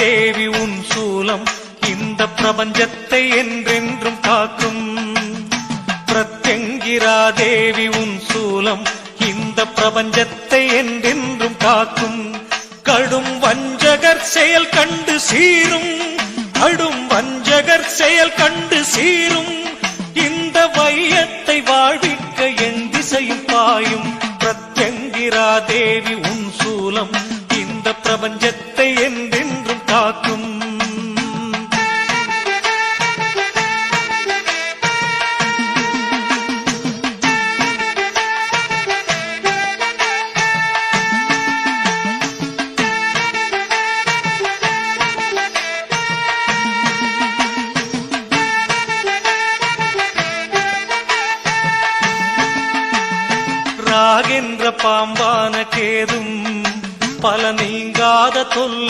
தேவி உன் சூலம் இந்த பிரபஞ்சத்தை என்றென்றும் காக்கும். பிரத்யங்கிரா தேவி உன் சூலம் இந்த பிரபஞ்சத்தை என்றென்றும் காக்கும். கடும் வஞ்சகர் செயல் கண்டு சீரும், கடும் வஞ்சகர் செயல் கண்டு சீரும். இந்த வையத்தை வாழ்விக்க என் திசையும் பாயும். பிரத்யங்கிரா தேவி உன் சூலம் இந்த பிரபஞ்சத்தை என்றென்றும் காக்கும். ராகென்ற பாம்பான கேதும் பல நீங்காத தொல்லை